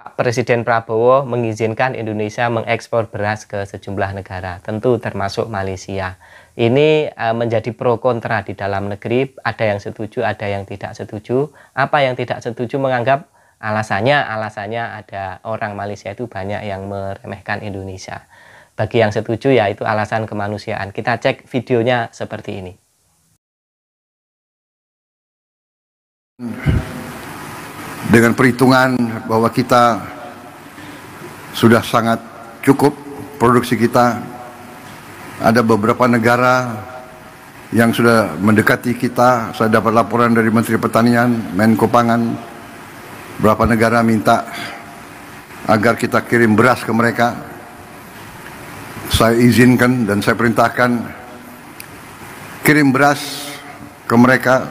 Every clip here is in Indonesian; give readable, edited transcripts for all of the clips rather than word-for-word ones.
Presiden Prabowo mengizinkan Indonesia mengekspor beras ke sejumlah negara, tentu termasuk Malaysia. Ini menjadi pro kontra di dalam negeri, ada yang setuju, ada yang tidak setuju. Apa yang tidak setuju menganggap alasannya ada orang Malaysia itu banyak yang meremehkan Indonesia. Bagi yang setuju ya itu alasan kemanusiaan. Kita cek videonya seperti ini. Dengan perhitungan bahwa kita sudah sangat cukup produksi kita, ada beberapa negara yang sudah mendekati kita. Saya dapat laporan dari Menteri Pertanian, Menko Pangan, beberapa negara minta agar kita kirim beras ke mereka. Saya izinkan dan saya perintahkan kirim beras ke mereka,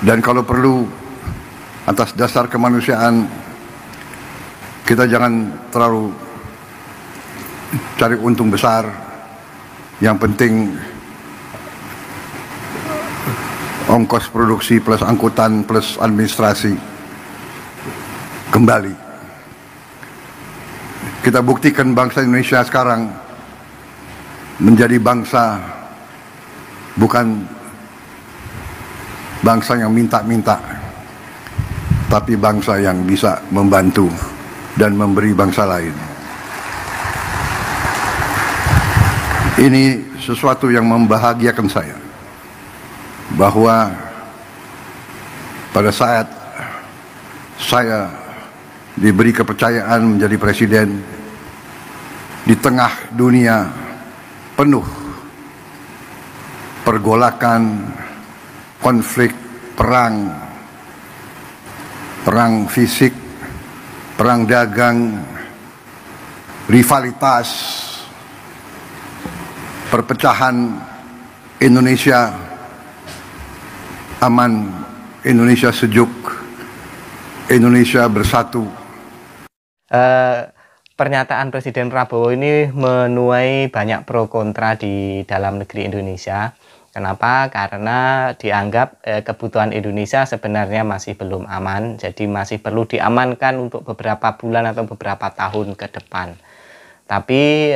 dan kalau perlu atas dasar kemanusiaan kita jangan terlalu cari untung besar. Yang penting ongkos produksi plus angkutan plus administrasi kembali. Kita buktikan bangsa Indonesia sekarang menjadi bangsa, bukan bangsa yang minta-minta, tapi bangsa yang bisa membantu dan memberi bangsa lain. Ini sesuatu yang membahagiakan saya, bahwa pada saat saya diberi kepercayaan menjadi presiden di tengah dunia penuh pergolakan, konflik, perang fisik, perang dagang, rivalitas, perpecahan, Indonesia aman, Indonesia sejuk, Indonesia bersatu. Pernyataan Presiden Prabowo ini menuai banyak pro kontra di dalam negeri Indonesia. Kenapa? Karena dianggap kebutuhan Indonesia sebenarnya masih belum aman, jadi masih perlu diamankan untuk beberapa bulan atau beberapa tahun ke depan. Tapi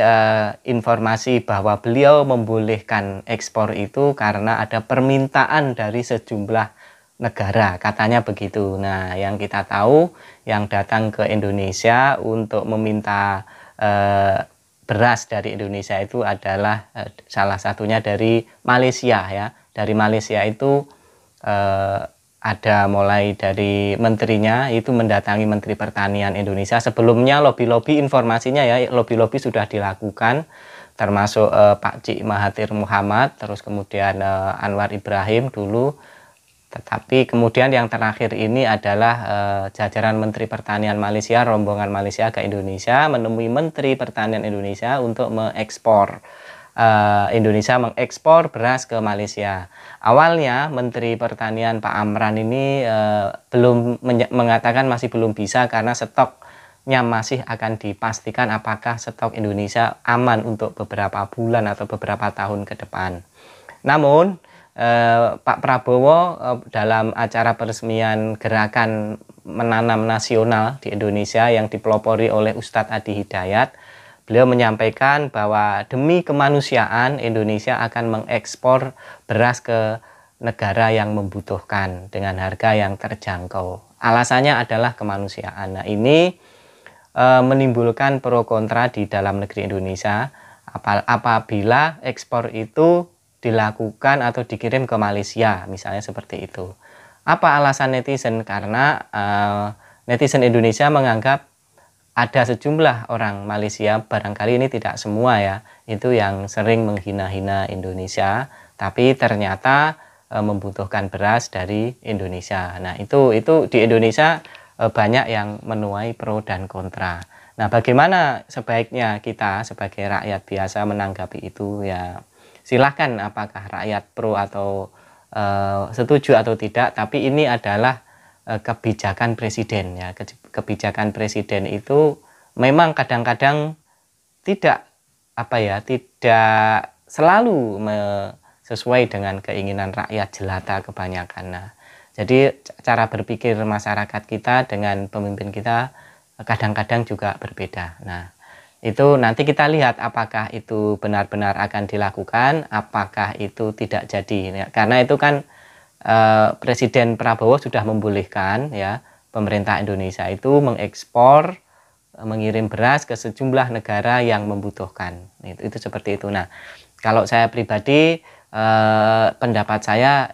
informasi bahwa beliau membolehkan ekspor itu karena ada permintaan dari sejumlah negara, katanya begitu. Nah, yang kita tahu yang datang ke Indonesia untuk meminta beras dari Indonesia itu adalah salah satunya dari Malaysia ya. Dari Malaysia itu ada mulai dari menterinya itu mendatangi Menteri Pertanian Indonesia. Sebelumnya lobby-lobby informasinya ya, lobby-lobby sudah dilakukan, termasuk Pak Cik Mahathir Muhammad, terus kemudian Anwar Ibrahim dulu. Tetapi kemudian yang terakhir ini adalah jajaran Menteri Pertanian Malaysia, rombongan Malaysia ke Indonesia, menemui Menteri Pertanian Indonesia untuk mengekspor. Indonesia mengekspor beras ke Malaysia. Awalnya Menteri Pertanian Pak Amran ini belum mengatakan masih belum bisa karena stoknya masih akan dipastikan apakah stok Indonesia aman untuk beberapa bulan atau beberapa tahun ke depan. Namun Pak Prabowo dalam acara peresmian gerakan menanam nasional di Indonesia yang dipelopori oleh Ustadz Adi Hidayat, beliau menyampaikan bahwa demi kemanusiaan Indonesia akan mengekspor beras ke negara yang membutuhkan dengan harga yang terjangkau. Alasannya adalah kemanusiaan. Nah, ini menimbulkan pro kontra di dalam negeri Indonesia apabila ekspor itu dilakukan atau dikirim ke Malaysia, misalnya seperti itu. Apa alasan netizen? Karena netizen Indonesia menganggap ada sejumlah orang Malaysia, barangkali ini tidak semua ya, itu yang sering menghina-hina Indonesia, tapi ternyata membutuhkan beras dari Indonesia. Nah, itu di Indonesia banyak yang menuai pro dan kontra. Nah, bagaimana sebaiknya kita sebagai rakyat biasa menanggapi itu ya? Silahkan apakah rakyat pro atau setuju atau tidak, tapi ini adalah kebijakan presiden ya. Kebijakan presiden itu memang kadang-kadang tidak selalu sesuai dengan keinginan rakyat jelata kebanyakan. Nah, Jadi cara berpikir masyarakat kita dengan pemimpin kita kadang-kadang juga berbeda. Nah, itu nanti kita lihat apakah itu benar-benar akan dilakukan, apakah itu tidak jadi. Ya, karena itu kan Presiden Prabowo sudah membolehkan ya pemerintah Indonesia itu mengekspor, mengirim beras ke sejumlah negara yang membutuhkan. Itu seperti itu. Nah, kalau saya pribadi pendapat saya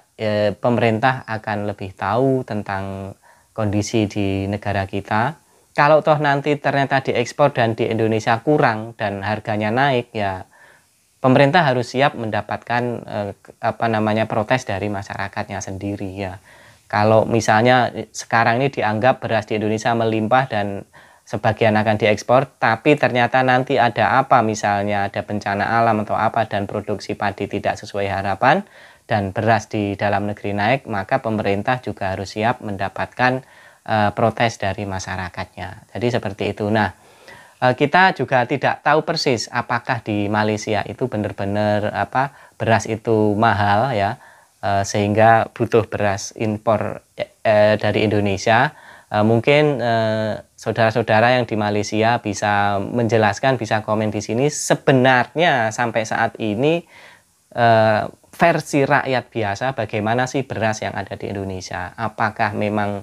pemerintah akan lebih tahu tentang kondisi di negara kita. Kalau toh nanti ternyata diekspor dan di Indonesia kurang dan harganya naik, ya pemerintah harus siap mendapatkan protes dari masyarakatnya sendiri ya. Kalau misalnya sekarang ini dianggap beras di Indonesia melimpah dan sebagian akan diekspor, tapi ternyata nanti ada apa, misalnya ada bencana alam atau apa dan produksi padi tidak sesuai harapan dan beras di dalam negeri naik, maka pemerintah juga harus siap mendapatkan protes dari masyarakatnya. Jadi seperti itu. Nah, kita juga tidak tahu persis apakah di Malaysia itu benar-benar beras itu mahal ya, sehingga butuh beras impor dari Indonesia. Mungkin saudara-saudara yang di Malaysia bisa menjelaskan, bisa komen di sini sebenarnya sampai saat ini versi rakyat biasa bagaimana sih beras yang ada di Indonesia. Apakah memang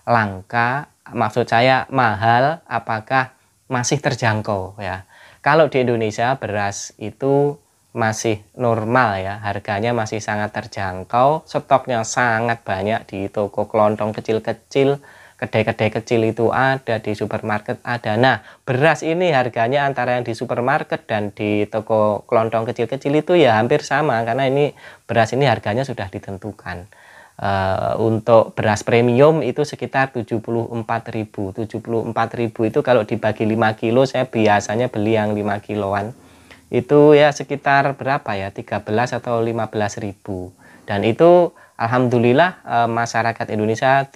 langka, maksud saya mahal, apakah masih terjangkau ya. Kalau di Indonesia beras itu masih normal ya, harganya masih sangat terjangkau, stoknya sangat banyak di toko kelontong kecil-kecil, kedai-kedai kecil itu ada, di supermarket ada. Nah, beras ini harganya antara yang di supermarket dan di toko kelontong kecil-kecil itu ya hampir sama, karena ini beras ini harganya sudah ditentukan. Untuk beras premium itu sekitar 74.000. 74.000 itu kalau dibagi 5 kilo, saya biasanya beli yang 5 kiloan itu ya sekitar berapa ya, 13 atau 15.000. Dan itu alhamdulillah masyarakat Indonesia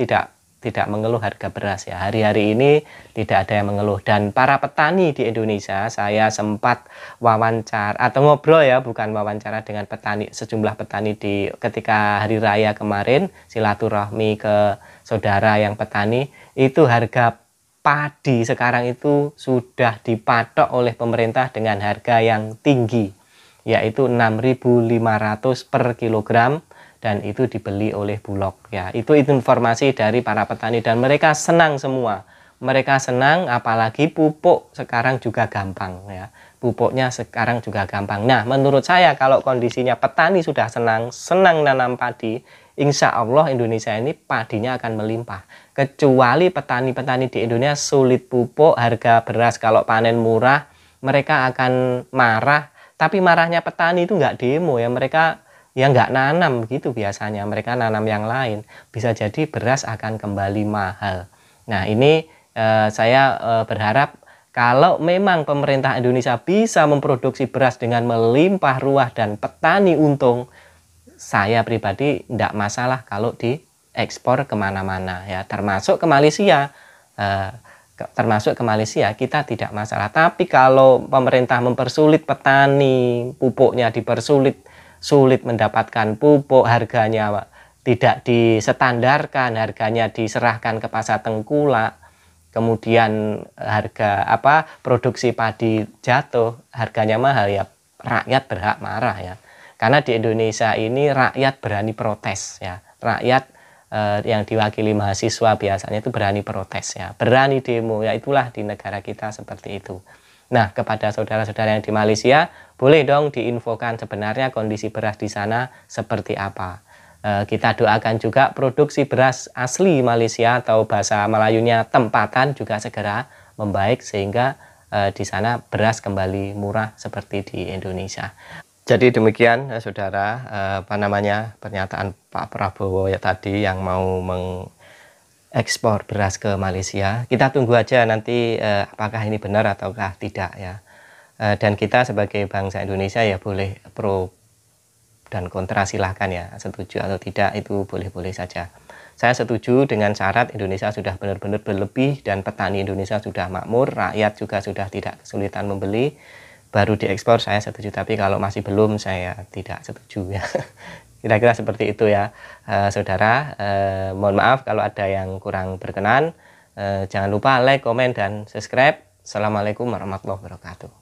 tidak mengeluh harga beras ya. Hari-hari ini tidak ada yang mengeluh. Dan para petani di Indonesia, saya sempat wawancara atau ngobrol ya, bukan wawancara, dengan petani, sejumlah petani ketika hari raya kemarin, silaturahmi ke saudara yang petani, itu harga padi sekarang itu sudah dipatok oleh pemerintah dengan harga yang tinggi, yaitu 6.500 per kilogram. Dan itu dibeli oleh Bulog ya. Itu informasi dari para petani dan mereka senang semua. Mereka senang, apalagi pupuk sekarang juga gampang ya. Pupuknya sekarang juga gampang. Nah, menurut saya kalau kondisinya petani sudah senang nanam padi, insya Allah Indonesia ini padinya akan melimpah. Kecuali petani-petani di Indonesia sulit pupuk, harga beras kalau panen murah, mereka akan marah. Tapi marahnya petani itu nggak demo ya, mereka ya nggak nanam gitu, biasanya mereka nanam yang lain, bisa jadi beras akan kembali mahal. Nah, ini saya berharap kalau memang pemerintah Indonesia bisa memproduksi beras dengan melimpah ruah dan petani untung, saya pribadi tidak masalah kalau diekspor kemana-mana ya, termasuk ke Malaysia. Kita tidak masalah. Tapi kalau pemerintah mempersulit petani, pupuknya dipersulit, sulit mendapatkan pupuk, harganya tidak distandarkan, harganya diserahkan ke pasar tengkulak, kemudian harga produksi padi jatuh, harganya mahal ya, rakyat berhak marah ya. Karena di Indonesia ini rakyat berani protes ya, rakyat yang diwakili mahasiswa biasanya itu berani protes ya, berani demo ya, itulah di negara kita seperti itu. Nah, kepada saudara-saudara yang di Malaysia, boleh dong diinfokan sebenarnya kondisi beras di sana seperti apa. Kita doakan juga produksi beras asli Malaysia atau bahasa Melayunya tempatan juga segera membaik sehingga di sana beras kembali murah seperti di Indonesia. Jadi demikian saudara, pernyataan Pak Prabowo ya tadi yang mau ekspor beras ke Malaysia. Kita tunggu aja nanti apakah ini benar ataukah tidak ya. Dan kita sebagai bangsa Indonesia ya boleh pro dan kontra, silahkan ya, setuju atau tidak itu boleh-boleh saja. Saya setuju dengan syarat Indonesia sudah benar-benar berlebih dan petani Indonesia sudah makmur, rakyat juga sudah tidak kesulitan membeli, baru diekspor saya setuju. Tapi kalau masih belum, saya tidak setuju ya. Kira-kira seperti itu ya, saudara. Mohon maaf kalau ada yang kurang berkenan. Jangan lupa like, komen, dan subscribe. Assalamualaikum warahmatullahi wabarakatuh.